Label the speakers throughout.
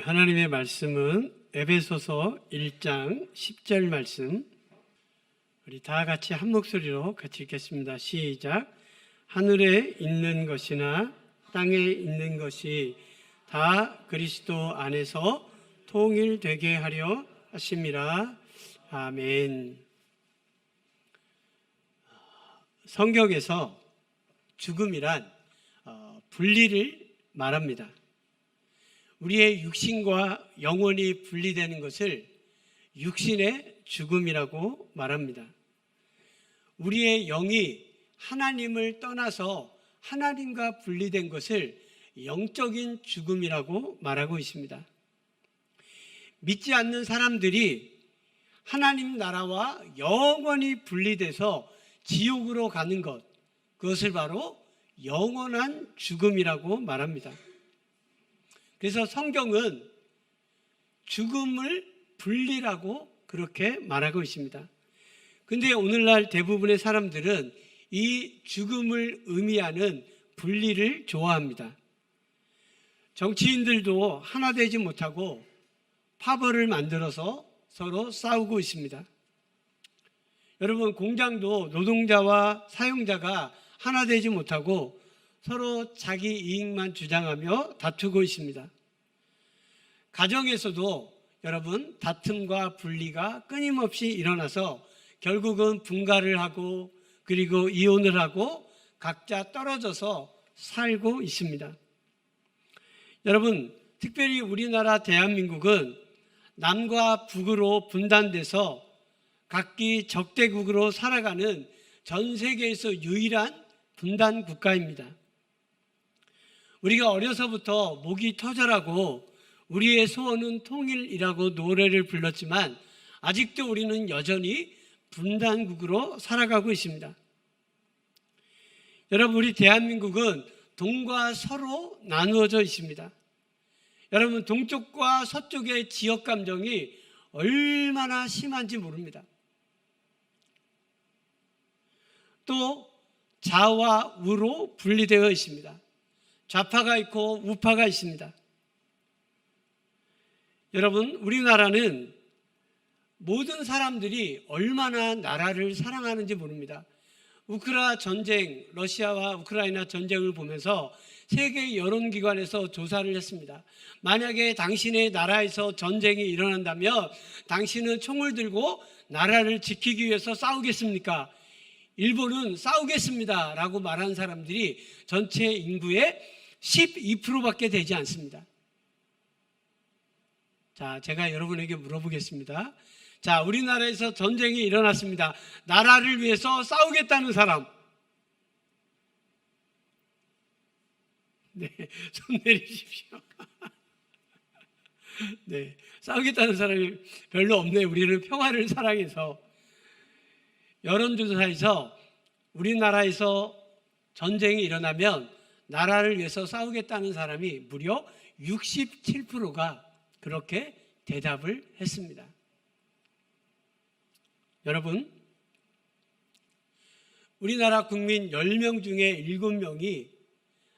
Speaker 1: 하나님의 말씀은 에베소서 1장 10절 말씀, 우리 다 같이 한 목소리로 같이 읽겠습니다. 시작. 하늘에 있는 것이나 땅에 있는 것이 다 그리스도 안에서 통일되게 하려 하심이라. 아멘. 성경에서 죽음이란 분리를 말합니다. 우리의 육신과 영혼이 분리되는 것을 육신의 죽음이라고 말합니다. 우리의 영이 하나님을 떠나서 하나님과 분리된 것을 영적인 죽음이라고 말하고 있습니다. 믿지 않는 사람들이 하나님 나라와 영원히 분리돼서 지옥으로 가는 것, 그것을 바로 영원한 죽음이라고 말합니다. 그래서 성경은 죽음을 분리라고 그렇게 말하고 있습니다. 근데 오늘날 대부분의 사람들은 이 죽음을 의미하는 분리를 좋아합니다. 정치인들도 하나 되지 못하고 파벌을 만들어서 서로 싸우고 있습니다. 여러분, 공장도 노동자와 사용자가 하나 되지 못하고 서로 자기 이익만 주장하며 다투고 있습니다. 가정에서도 여러분, 다툼과 분리가 끊임없이 일어나서 결국은 분가를 하고 그리고 이혼을 하고 각자 떨어져서 살고 있습니다. 여러분, 특별히 우리나라 대한민국은 남과 북으로 분단돼서 각기 적대국으로 살아가는 전 세계에서 유일한 분단 국가입니다. 우리가 어려서부터 목이 터져라고 우리의 소원은 통일이라고 노래를 불렀지만 아직도 우리는 여전히 분단국으로 살아가고 있습니다. 여러분, 우리 대한민국은 동과 서로 나누어져 있습니다. 여러분, 동쪽과 서쪽의 지역 감정이 얼마나 심한지 모릅니다. 또 좌와 우로 분리되어 있습니다. 좌파가 있고 우파가 있습니다. 여러분, 우리나라는 모든 사람들이 얼마나 나라를 사랑하는지 모릅니다. 우크라 전쟁, 러시아와 우크라이나 전쟁을 보면서 세계 여론기관에서 조사를 했습니다. 만약에 당신의 나라에서 전쟁이 일어난다면 당신은 총을 들고 나라를 지키기 위해서 싸우겠습니까? 일본은 싸우겠습니다 라고 말한 사람들이 전체 인구의 12%밖에 되지 않습니다. 자, 제가 여러분에게 물어보겠습니다. 자, 우리나라에서 전쟁이 일어났습니다. 나라를 위해서 싸우겠다는 사람. 네, 손 내리십시오. 네, 싸우겠다는 사람이 별로 없네요. 우리는 평화를 사랑해서. 여론조사에서 우리나라에서 전쟁이 일어나면 나라를 위해서 싸우겠다는 사람이 무려 67%가 그렇게 대답을 했습니다. 여러분, 우리나라 국민 10명 중에 7명이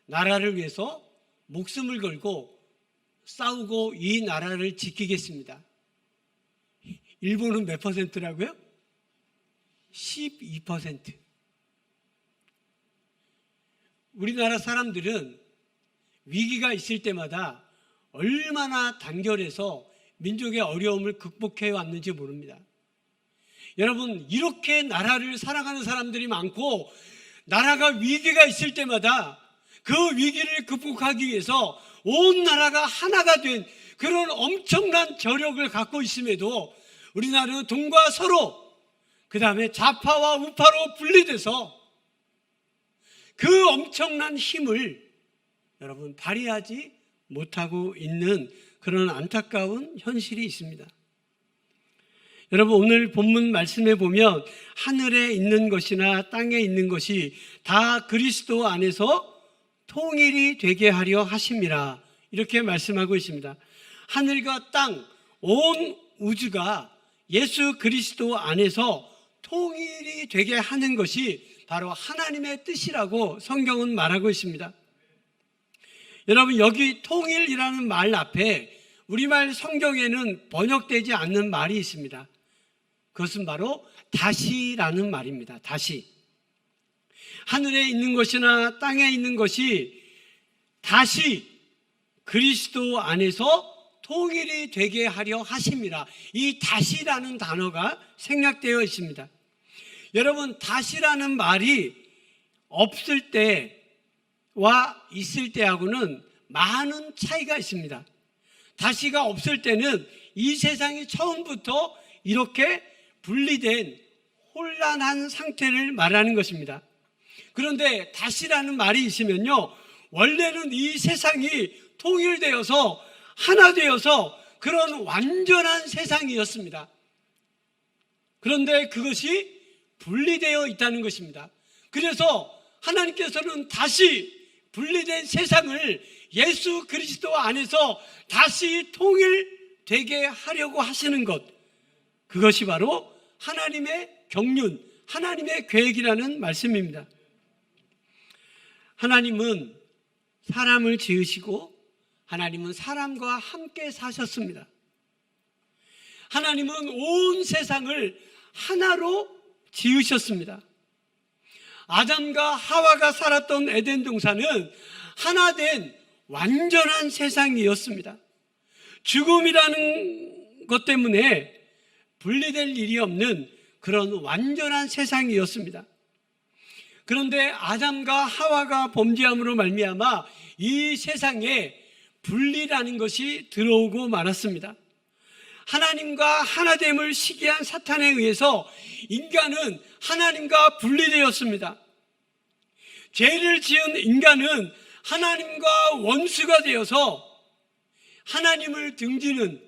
Speaker 1: 나라를 위해서 목숨을 걸고 싸우고 이 나라를 지키겠습니다. 일본은 몇 퍼센트라고요? 12%. 우리나라 사람들은 위기가 있을 때마다 얼마나 단결해서 민족의 어려움을 극복해 왔는지 모릅니다. 여러분, 이렇게 나라를 사랑하는 사람들이 많고 나라가 위기가 있을 때마다 그 위기를 극복하기 위해서 온 나라가 하나가 된 그런 엄청난 저력을 갖고 있음에도 우리나라는 동과 서로, 그 다음에 좌파와 우파로 분리돼서 그 엄청난 힘을 여러분 발휘하지 못하고 있는 그런 안타까운 현실이 있습니다. 여러분, 오늘 본문 말씀에 보면 하늘에 있는 것이나 땅에 있는 것이 다 그리스도 안에서 통일이 되게 하려 하심이라, 이렇게 말씀하고 있습니다. 하늘과 땅, 온 우주가 예수 그리스도 안에서 통일이 되게 하는 것이 바로 하나님의 뜻이라고 성경은 말하고 있습니다. 여러분, 여기 통일이라는 말 앞에 우리말 성경에는 번역되지 않는 말이 있습니다. 그것은 바로 다시라는 말입니다. 다시. 하늘에 있는 것이나 땅에 있는 것이 다시 그리스도 안에서 통일이 되게 하려 하심이라. 이 다시라는 단어가 생략되어 있습니다. 여러분, 다시라는 말이 없을 때와 있을 때하고는 많은 차이가 있습니다. 다시가 없을 때는 이 세상이 처음부터 이렇게 분리된 혼란한 상태를 말하는 것입니다. 그런데 다시라는 말이 있으면요, 원래는 이 세상이 통일되어서 하나 되어서 그런 완전한 세상이었습니다. 그런데 그것이 분리되어 있다는 것입니다. 그래서 하나님께서는 다시 분리된 세상을 예수 그리스도 안에서 다시 통일되게 하려고 하시는 것, 그것이 바로 하나님의 경륜, 하나님의 계획이라는 말씀입니다. 하나님은 사람을 지으시고 하나님은 사람과 함께 사셨습니다. 하나님은 온 세상을 하나로 지으셨습니다. 아담과 하와가 살았던 에덴 동산은 하나 된 완전한 세상이었습니다. 죽음이라는 것 때문에 분리될 일이 없는 그런 완전한 세상이었습니다. 그런데 아담과 하와가 범죄함으로 말미암아 이 세상에 분리라는 것이 들어오고 말았습니다. 하나님과 하나됨을 시기한 사탄에 의해서 인간은 하나님과 분리되었습니다. 죄를 지은 인간은 하나님과 원수가 되어서 하나님을 등지는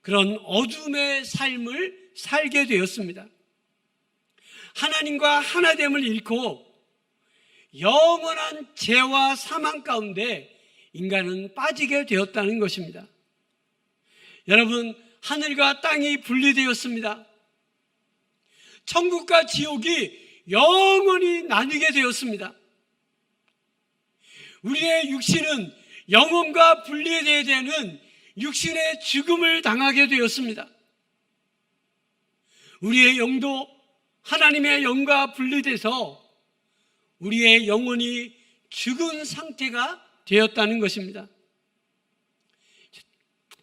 Speaker 1: 그런 어둠의 삶을 살게 되었습니다. 하나님과 하나됨을 잃고 영원한 죄와 사망 가운데 인간은 빠지게 되었다는 것입니다. 여러분, 하늘과 땅이 분리되었습니다. 천국과 지옥이 영원히 나뉘게 되었습니다. 우리의 육신은 영혼과 분리되어야 되는 육신의 죽음을 당하게 되었습니다. 우리의 영도 하나님의 영과 분리돼서 우리의 영혼이 죽은 상태가 되었다는 것입니다.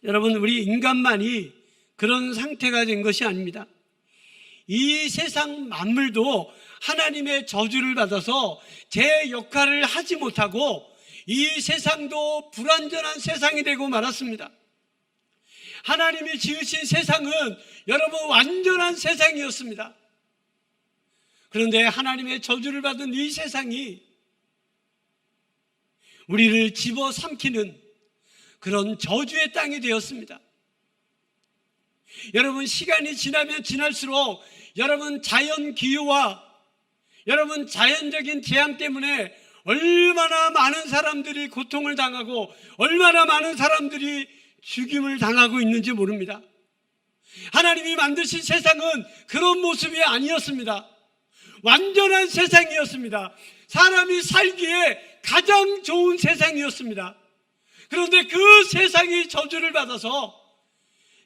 Speaker 1: 여러분, 우리 인간만이 그런 상태가 된 것이 아닙니다. 이 세상 만물도 하나님의 저주를 받아서 제 역할을 하지 못하고 이 세상도 불완전한 세상이 되고 말았습니다. 하나님이 지으신 세상은 여러분 완전한 세상이었습니다. 그런데 하나님의 저주를 받은 이 세상이 우리를 집어삼키는 그런 저주의 땅이 되었습니다. 여러분, 시간이 지나면 지날수록 여러분 자연 기후와 여러분 자연적인 재앙 때문에 얼마나 많은 사람들이 고통을 당하고 얼마나 많은 사람들이 죽임을 당하고 있는지 모릅니다. 하나님이 만드신 세상은 그런 모습이 아니었습니다. 완전한 세상이었습니다. 사람이 살기에 가장 좋은 세상이었습니다. 그런데 그 세상이 저주를 받아서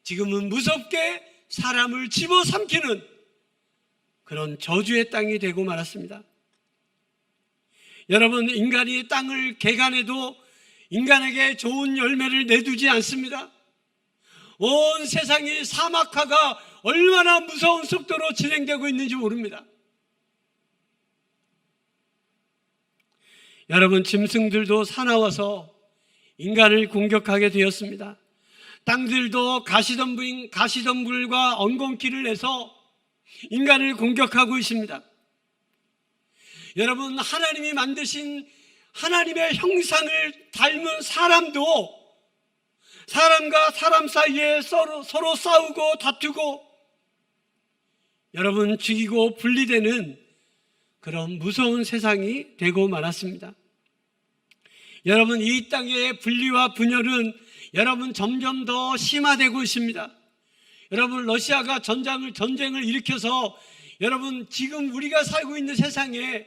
Speaker 1: 지금은 무섭게 사람을 집어삼키는 그런 저주의 땅이 되고 말았습니다. 여러분, 인간이 땅을 개간해도 인간에게 좋은 열매를 내두지 않습니다. 온 세상이 사막화가 얼마나 무서운 속도로 진행되고 있는지 모릅니다. 여러분, 짐승들도 사나워서 인간을 공격하게 되었습니다. 땅들도 가시덤불과 엉겅퀴를 내서 인간을 공격하고 있습니다. 여러분, 하나님이 만드신 하나님의 형상을 닮은 사람도 사람과 사람 사이에 서로 싸우고 다투고 여러분 죽이고 분리되는 그런 무서운 세상이 되고 말았습니다. 여러분, 이 땅의 분리와 분열은 여러분 점점 더 심화되고 있습니다. 여러분, 러시아가 전쟁을 일으켜서 여러분 지금 우리가 살고 있는 세상에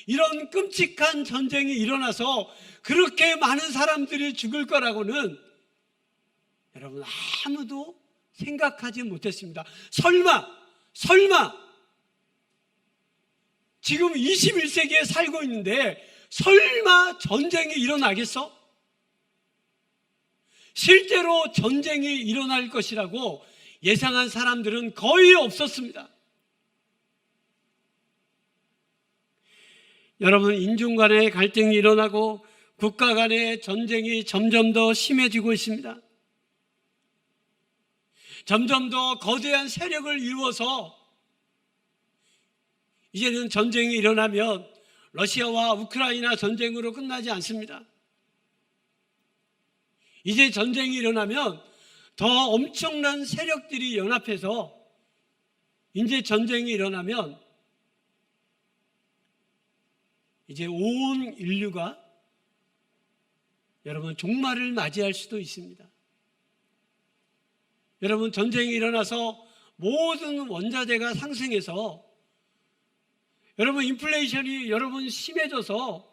Speaker 1: 이런 끔찍한 전쟁이 일어나서 그렇게 많은 사람들이 죽을 거라고는 여러분, 아무도 생각하지 못했습니다. 설마 지금 21세기에 살고 있는데 설마 전쟁이 일어나겠어? 실제로 전쟁이 일어날 것이라고 예상한 사람들은 거의 없었습니다. 여러분, 인종 간의 갈등이 일어나고 국가 간의 전쟁이 점점 더 심해지고 있습니다. 점점 더 거대한 세력을 이루어서 이제는 전쟁이 일어나면 러시아와 우크라이나 전쟁으로 끝나지 않습니다. 이제 전쟁이 일어나면 더 엄청난 세력들이 연합해서 이제 전쟁이 일어나면 이제 온 인류가 여러분 종말을 맞이할 수도 있습니다. 여러분, 전쟁이 일어나서 모든 원자재가 상승해서 여러분 인플레이션이 여러분 심해져서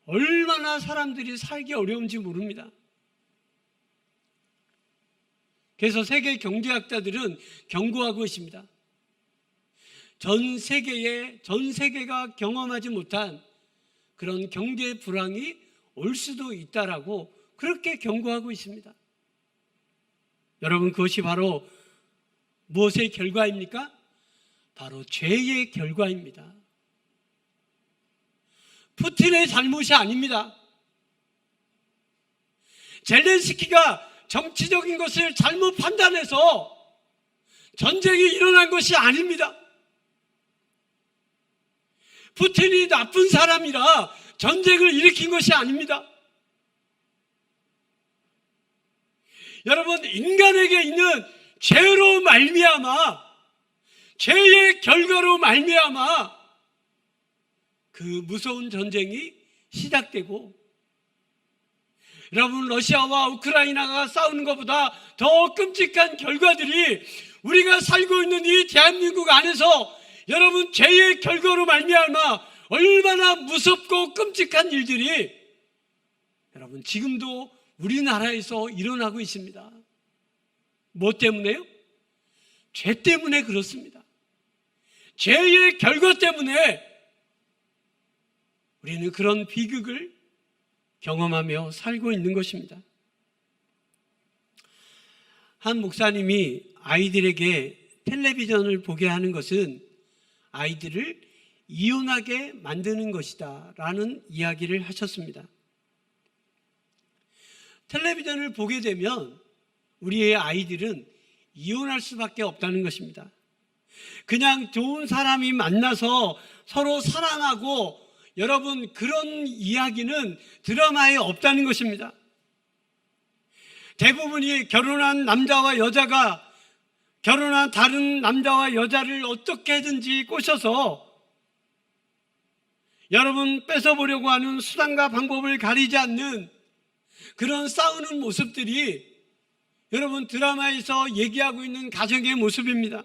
Speaker 1: 얼마나 사람들이 살기 어려운지 모릅니다. 그래서 세계 경제학자들은 경고하고 있습니다. 전 세계가 경험하지 못한 그런 경제 불황이 올 수도 있다라고 그렇게 경고하고 있습니다. 여러분, 그것이 바로 무엇의 결과입니까? 바로 죄의 결과입니다. 푸틴의 잘못이 아닙니다. 젤렌스키가 정치적인 것을 잘못 판단해서 전쟁이 일어난 것이 아닙니다. 푸틴이 나쁜 사람이라 전쟁을 일으킨 것이 아닙니다. 여러분, 인간에게 있는 죄로 말미암아, 죄의 결과로 말미암아 그 무서운 전쟁이 시작되고, 여러분, 러시아와 우크라이나가 싸우는 것보다 더 끔찍한 결과들이 우리가 살고 있는 이 대한민국 안에서 여러분 죄의 결과로 말미암아 얼마나 무섭고 끔찍한 일들이 여러분 지금도 우리나라에서 일어나고 있습니다. 뭐 때문에요? 죄 때문에 그렇습니다. 죄의 결과 때문에 우리는 그런 비극을 경험하며 살고 있는 것입니다. 한 목사님이 아이들에게 텔레비전을 보게 하는 것은 아이들을 이혼하게 만드는 것이다 라는 이야기를 하셨습니다. 텔레비전을 보게 되면 우리의 아이들은 이혼할 수밖에 없다는 것입니다. 그냥 좋은 사람이 만나서 서로 사랑하고 여러분 그런 이야기는 드라마에 없다는 것입니다. 대부분이 결혼한 남자와 여자가 결혼한 다른 남자와 여자를 어떻게든지 꼬셔서 여러분 뺏어보려고 하는 수단과 방법을 가리지 않는 그런 싸우는 모습들이 여러분 드라마에서 얘기하고 있는 가정의 모습입니다.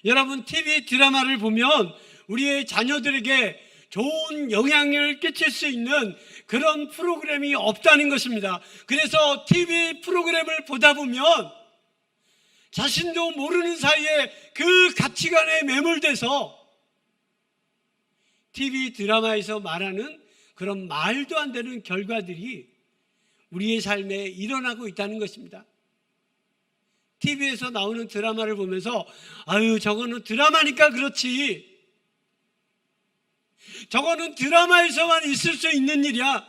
Speaker 1: 여러분 TV 드라마를 보면 우리의 자녀들에게 좋은 영향을 끼칠 수 있는 그런 프로그램이 없다는 것입니다. 그래서 TV 프로그램을 보다 보면 자신도 모르는 사이에 그 가치관에 매몰돼서 TV 드라마에서 말하는 그런 말도 안 되는 결과들이 우리의 삶에 일어나고 있다는 것입니다. TV에서 나오는 드라마를 보면서 아유 저거는 드라마니까 그렇지, 저거는 드라마에서만 있을 수 있는 일이야.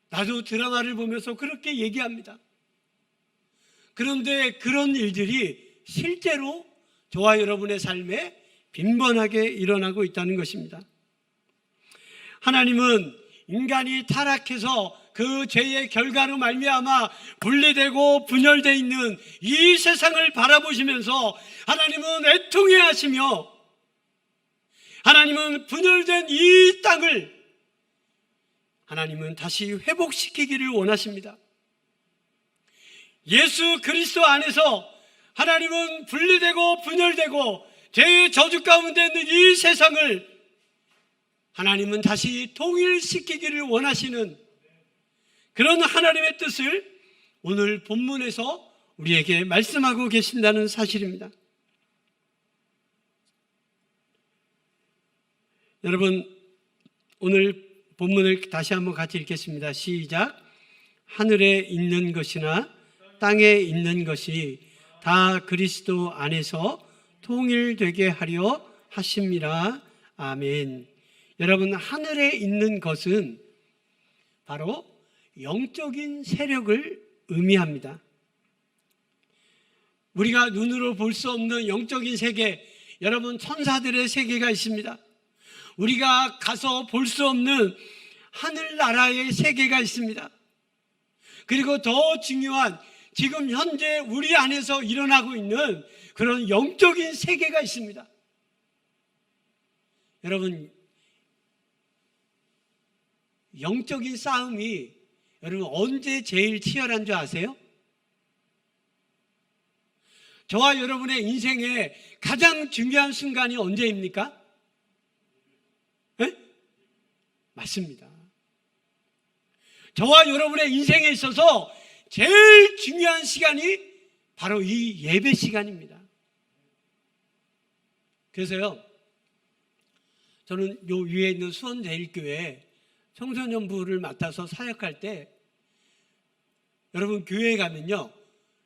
Speaker 1: 나도 드라마를 보면서 그렇게 얘기합니다. 그런데 그런 일들이 실제로 저와 여러분의 삶에 빈번하게 일어나고 있다는 것입니다. 하나님은 인간이 타락해서 그 죄의 결과로 말미암아 분리되고 분열되어 있는 이 세상을 바라보시면서 하나님은 애통해 하시며 하나님은 분열된 이 땅을 하나님은 다시 회복시키기를 원하십니다. 예수 그리스도 안에서 하나님은 분리되고 분열되고 죄의 저주 가운데 있는 이 세상을 하나님은 다시 통일시키기를 원하시는 그런 하나님의 뜻을 오늘 본문에서 우리에게 말씀하고 계신다는 사실입니다. 여러분, 오늘 본문을 다시 한번 같이 읽겠습니다. 시작. 하늘에 있는 것이나 땅에 있는 것이 다 그리스도 안에서 통일되게 하려 하심이라. 아멘. 여러분, 하늘에 있는 것은 바로 영적인 세력을 의미합니다. 우리가 눈으로 볼 수 없는 영적인 세계, 여러분, 천사들의 세계가 있습니다. 우리가 가서 볼 수 없는 하늘나라의 세계가 있습니다. 그리고 더 중요한 지금 현재 우리 안에서 일어나고 있는 그런 영적인 세계가 있습니다. 여러분, 영적인 싸움이 여러분 언제 제일 치열한 줄 아세요? 저와 여러분의 인생에 가장 중요한 순간이 언제입니까? 네? 맞습니다. 저와 여러분의 인생에 있어서 제일 중요한 시간이 바로 이 예배 시간입니다. 그래서요, 저는 요 위에 있는 수원제일교회 청소년부를 맡아서 사역할 때, 여러분 교회에 가면요,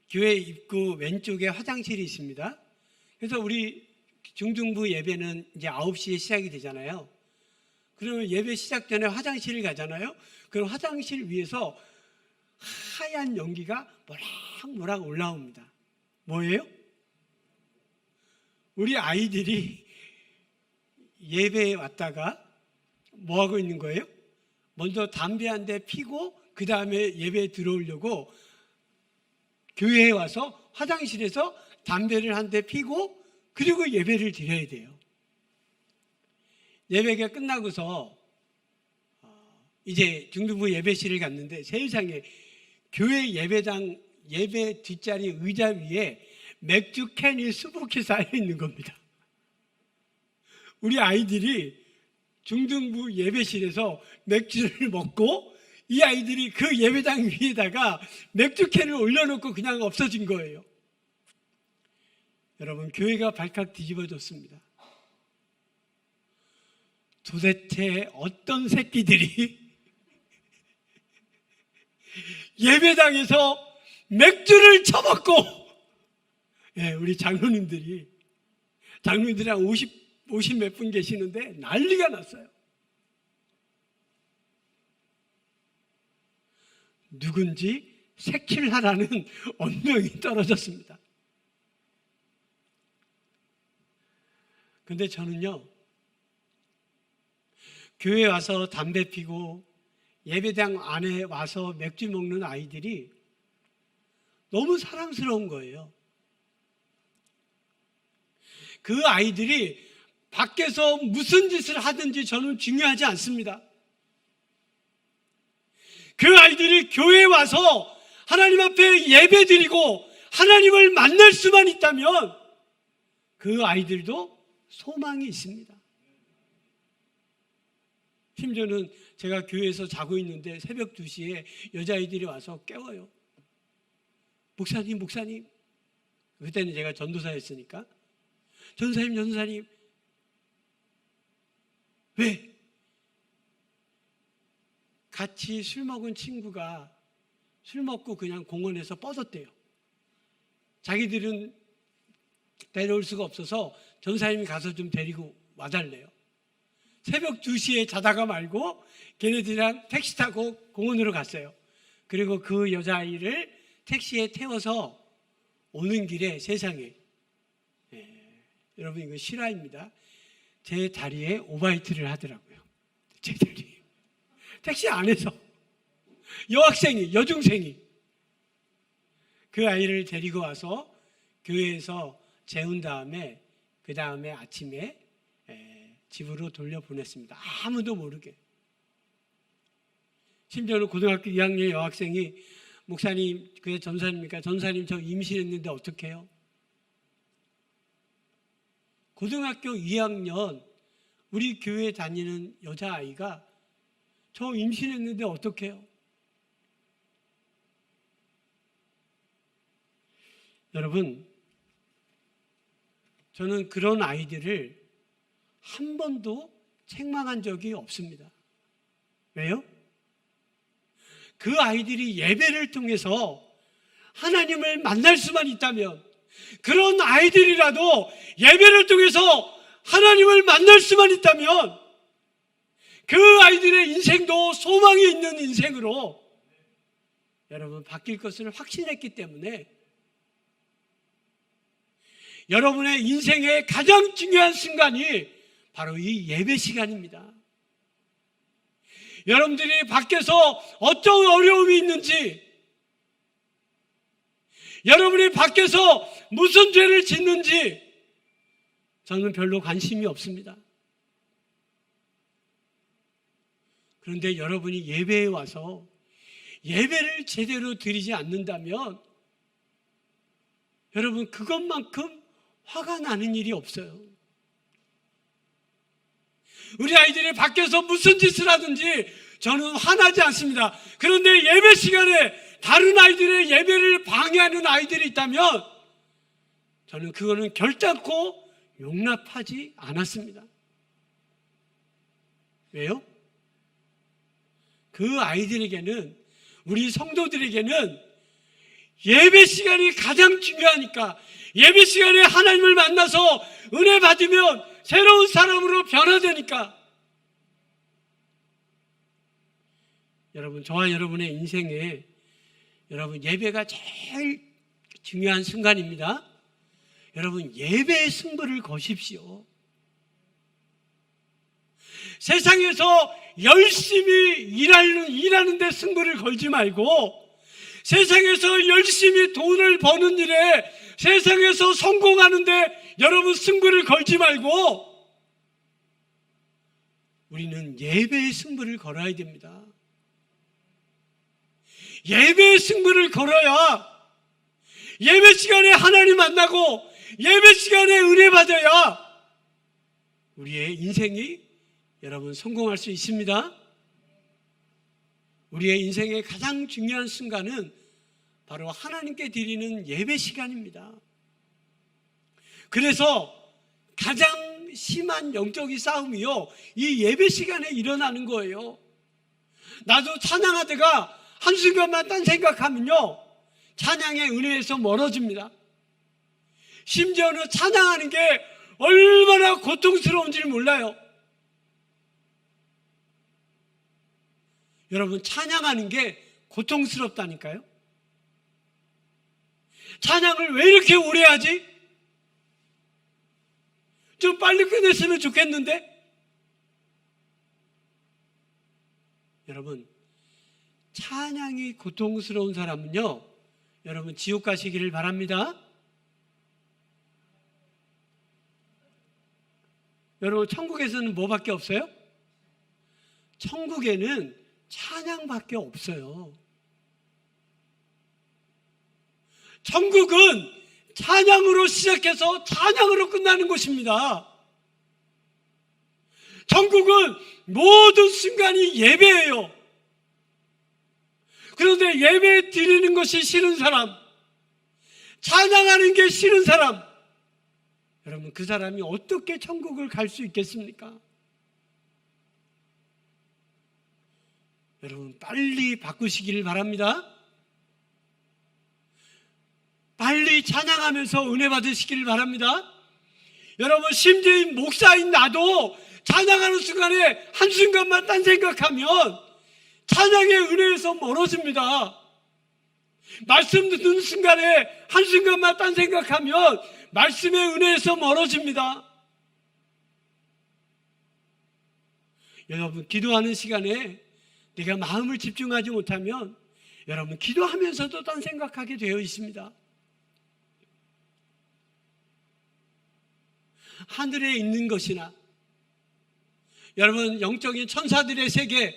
Speaker 1: 교회 입구 왼쪽에 화장실이 있습니다. 그래서 우리 중등부 예배는 이제 9시에 시작이 되잖아요. 그러면 예배 시작 전에 화장실을 가잖아요. 그럼 화장실 위에서 하얀 연기가 모락모락 올라옵니다. 뭐예요? 우리 아이들이 예배에 왔다가 뭐 하고 있는 거예요? 먼저 담배 한 대 피고 그 다음에 예배에 들어오려고 교회에 와서 화장실에서 담배를 한 대 피고 그리고 예배를 드려야 돼요. 예배가 끝나고서 이제 중등부 예배실을 갔는데 세상에 교회 예배당 예배 뒷자리 의자 위에 맥주 캔이 수북히 쌓여 있는 겁니다. 우리 아이들이 중등부 예배실에서 맥주를 먹고 이 아이들이 그 예배당 위에다가 맥주 캔을 올려놓고 그냥 없어진 거예요. 여러분, 교회가 발칵 뒤집어졌습니다. 도대체 어떤 새끼들이 예배당에서 맥주를 처먹고, 예, 우리 장로님들이 한 50 몇 분 계시는데 난리가 났어요. 누군지 색칠하라는 언명이 떨어졌습니다. 근데 저는요, 교회에 와서 담배 피고 예배당 안에 와서 맥주 먹는 아이들이 너무 사랑스러운 거예요. 그 아이들이 밖에서 무슨 짓을 하든지 저는 중요하지 않습니다. 그 아이들이 교회에 와서 하나님 앞에 예배드리고 하나님을 만날 수만 있다면 그 아이들도 소망이 있습니다. 심지어는 제가 교회에서 자고 있는데 새벽 2시에 여자아이들이 와서 깨워요. 목사님, 목사님. 그때는 제가 전도사였으니까. 전사님. 왜? 같이 술 먹은 친구가 술 먹고 그냥 공원에서 뻗었대요. 자기들은 데려올 수가 없어서 전사님이 가서 좀 데리고 와달래요. 새벽 2시에 자다가 말고 걔네들이랑 택시 타고 공원으로 갔어요. 그리고 그 여자아이를 택시에 태워서 오는 길에 세상에, 여러분 이거 실화입니다. 제 다리에 오바이트를 하더라고요. 제 다리에. 택시 안에서 여학생이, 여중생이 그 아이를 데리고 와서 교회에서 재운 다음에 그 다음에 아침에 집으로 돌려보냈습니다. 아무도 모르게. 심지어는 고등학교 2학년 여학생이 목사님, 그게 전사님입니까? 전사님 저 임신했는데 어떡해요? 고등학교 2학년 우리 교회 다니는 여자아이가 저 임신했는데 어떡해요? 여러분, 저는 그런 아이들을 한 번도 책망한 적이 없습니다. 왜요? 그 아이들이 예배를 통해서 하나님을 만날 수만 있다면, 그런 아이들이라도 예배를 통해서 하나님을 만날 수만 있다면 그 아이들의 인생도 소망이 있는 인생으로 여러분 바뀔 것을 확신했기 때문에 여러분의 인생의 가장 중요한 순간이 바로 이 예배 시간입니다. 여러분들이 밖에서 어떤 어려움이 있는지, 여러분이 밖에서 무슨 죄를 짓는지 저는 별로 관심이 없습니다. 그런데 여러분이 예배에 와서 예배를 제대로 드리지 않는다면 여러분 그것만큼 화가 나는 일이 없어요. 우리 아이들이 밖에서 무슨 짓을 하든지 저는 화나지 않습니다. 그런데 예배 시간에 다른 아이들의 예배를 방해하는 아이들이 있다면 저는 그거는 결단코 용납하지 않았습니다. 왜요? 그 아이들에게는, 우리 성도들에게는 예배 시간이 가장 중요하니까, 예배 시간에 하나님을 만나서 은혜 받으면 새로운 사람으로 변화되니까, 여러분, 저와 여러분의 인생에 여러분 예배가 제일 중요한 순간입니다. 여러분 예배의 승부를 거십시오. 세상에서 열심히 일하는 데 승부를 걸지 말고, 세상에서 열심히 돈을 버는 일에, 세상에서 성공하는데 여러분 승부를 걸지 말고 우리는 예배의 승부를 걸어야 됩니다. 예배의 승부를 걸어야 예배 시간에 하나님 만나고 예배 시간에 은혜 받아야 우리의 인생이 여러분 성공할 수 있습니다. 우리의 인생의 가장 중요한 순간은 바로 하나님께 드리는 예배 시간입니다. 그래서 가장 심한 영적인 싸움이요, 이 예배 시간에 일어나는 거예요. 나도 찬양하다가 한순간만 딴 생각하면요, 찬양의 은혜에서 멀어집니다. 심지어는 찬양하는 게 얼마나 고통스러운지를 몰라요. 여러분, 찬양하는 게 고통스럽다니까요. 찬양을 왜 이렇게 오래 하지? 좀 빨리 끝냈으면 좋겠는데? 여러분, 찬양이 고통스러운 사람은요, 여러분 지옥 가시기를 바랍니다. 여러분, 천국에서는 뭐밖에 없어요? 천국에는 찬양밖에 없어요. 천국은 찬양으로 시작해서 찬양으로 끝나는 곳입니다. 천국은 모든 순간이 예배예요. 그런데 예배 드리는 것이 싫은 사람, 찬양하는 게 싫은 사람, 여러분 그 사람이 어떻게 천국을 갈 수 있겠습니까? 여러분 빨리 바꾸시기를 바랍니다. 빨리 찬양하면서 은혜 받으시기를 바랍니다. 여러분 심지어 목사인 나도 찬양하는 순간에 한순간만 딴 생각하면 찬양의 은혜에서 멀어집니다. 말씀 듣는 순간에 한순간만 딴 생각하면 말씀의 은혜에서 멀어집니다. 여러분 기도하는 시간에 내가 마음을 집중하지 못하면 여러분 기도하면서도 딴 생각하게 되어 있습니다. 하늘에 있는 것이나 여러분 영적인 천사들의 세계,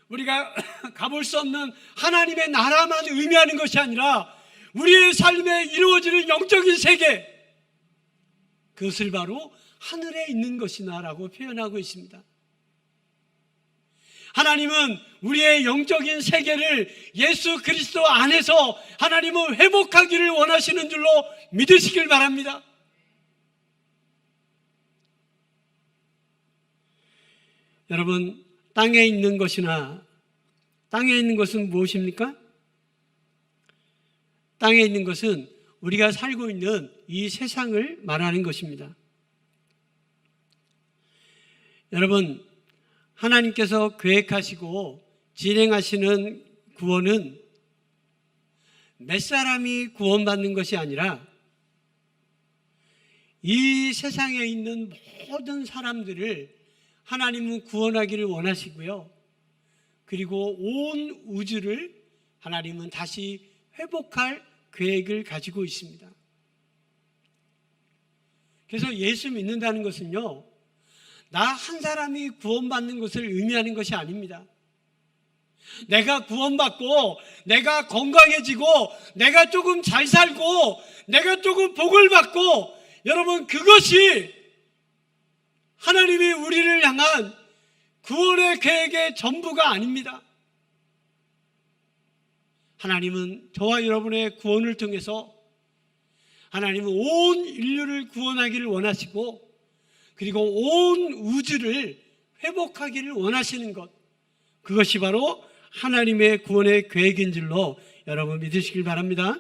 Speaker 1: 우리가 가볼 수 없는 하나님의 나라만 의미하는 것이 아니라 우리의 삶에 이루어지는 영적인 세계, 그것을 바로 하늘에 있는 것이나라고 표현하고 있습니다. 하나님은 우리의 영적인 세계를 예수 그리스도 안에서 하나님은 회복하기를 원하시는 줄로 믿으시길 바랍니다. 여러분, 땅에 있는 것이나, 땅에 있는 것은 무엇입니까? 땅에 있는 것은 우리가 살고 있는 이 세상을 말하는 것입니다. 여러분, 하나님께서 계획하시고 진행하시는 구원은 몇 사람이 구원받는 것이 아니라 이 세상에 있는 모든 사람들을 하나님은 구원하기를 원하시고요. 그리고 온 우주를 하나님은 다시 회복할 계획을 가지고 있습니다. 그래서 예수 믿는다는 것은요, 나 한 사람이 구원받는 것을 의미하는 것이 아닙니다. 내가 구원받고 내가 건강해지고 내가 조금 잘 살고 내가 조금 복을 받고, 여러분, 그것이 하나님이 우리를 향한 구원의 계획의 전부가 아닙니다. 하나님은 저와 여러분의 구원을 통해서 하나님은 온 인류를 구원하기를 원하시고, 그리고 온 우주를 회복하기를 원하시는 것, 그것이 바로 하나님의 구원의 계획인 줄로 여러분 믿으시길 바랍니다.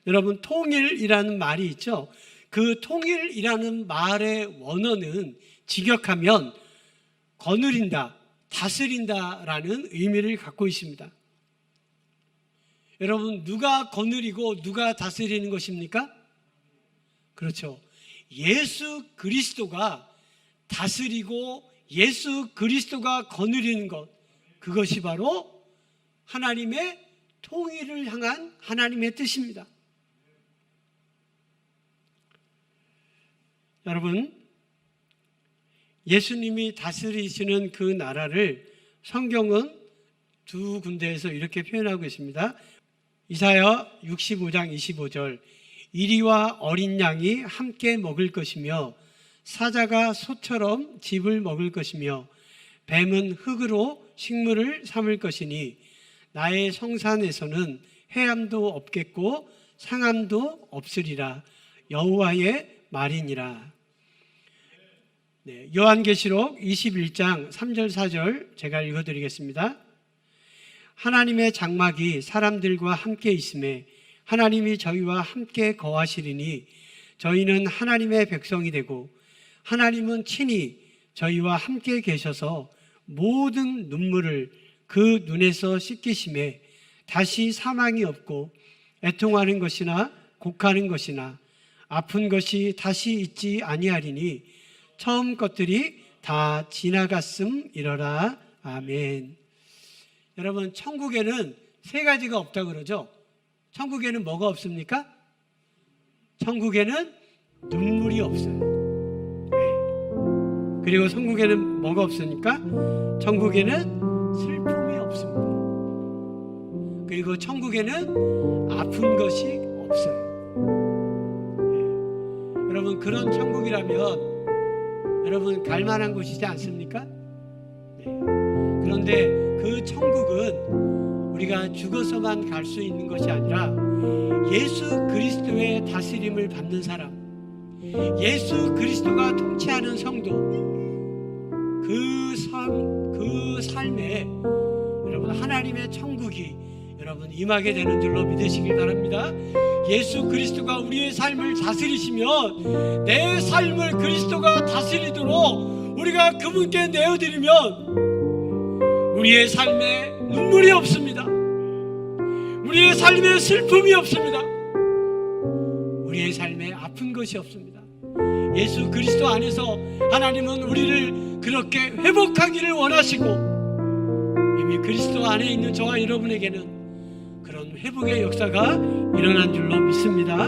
Speaker 1: 여러분, 통일이라는 말이 있죠. 그 통일이라는 말의 원어는 직역하면 거느린다, 다스린다라는 의미를 갖고 있습니다. 여러분, 누가 거느리고 누가 다스리는 것입니까? 그렇죠. 예수 그리스도가 다스리고 예수 그리스도가 거느리는 것, 그것이 바로 하나님의 통일을 향한 하나님의 뜻입니다. 여러분, 예수님이 다스리시는 그 나라를 성경은 두 군데에서 이렇게 표현하고 있습니다. 이사야 65장 25절, 이리와 어린 양이 함께 먹을 것이며 사자가 소처럼 짚을 먹을 것이며 뱀은 흙으로 식물을 삼을 것이니 나의 성산에서는 해함도 없겠고 상함도 없으리라. 여호와의 말이니라. 네, 요한계시록 21장 3절 4절 제가 읽어드리겠습니다. 하나님의 장막이 사람들과 함께 있음에 하나님이 저희와 함께 거하시리니 저희는 하나님의 백성이 되고 하나님은 친히 저희와 함께 계셔서 모든 눈물을 그 눈에서 씻기심에 다시 사망이 없고 애통하는 것이나 곡하는 것이나 아픈 것이 다시 있지 아니하리니 처음 것들이 다 지나갔음이러라. 아멘. 여러분, 천국에는 세 가지가 없다고 그러죠. 천국에는 뭐가 없습니까? 천국에는 눈물이 없어요. 네. 그리고 천국에는 뭐가 없습니까? 천국에는 슬픔이 없습니다. 그리고 천국에는 아픈 것이 없어요. 네. 여러분, 그런 천국이라면 여러분 갈 만한 곳이지 않습니까? 네. 그런데 그 천국은 우리가 죽어서만 갈 수 있는 것이 아니라 예수 그리스도의 다스림을 받는 사람, 예수 그리스도가 통치하는 성도, 그 삶에 여러분 하나님의 천국이 여러분 임하게 되는 줄로 믿으시길 바랍니다. 예수 그리스도가 우리의 삶을 다스리시면 내 삶을 그리스도가 다스리도록 우리가 그분께 내어드리면 우리의 삶에 눈물이 없습니다. 우리의 삶에 슬픔이 없습니다. 우리의 삶에 아픈 것이 없습니다. 예수 그리스도 안에서 하나님은 우리를 그렇게 회복하기를 원하시고 이미 그리스도 안에 있는 저와 여러분에게는 그런 회복의 역사가 일어난 줄로 믿습니다.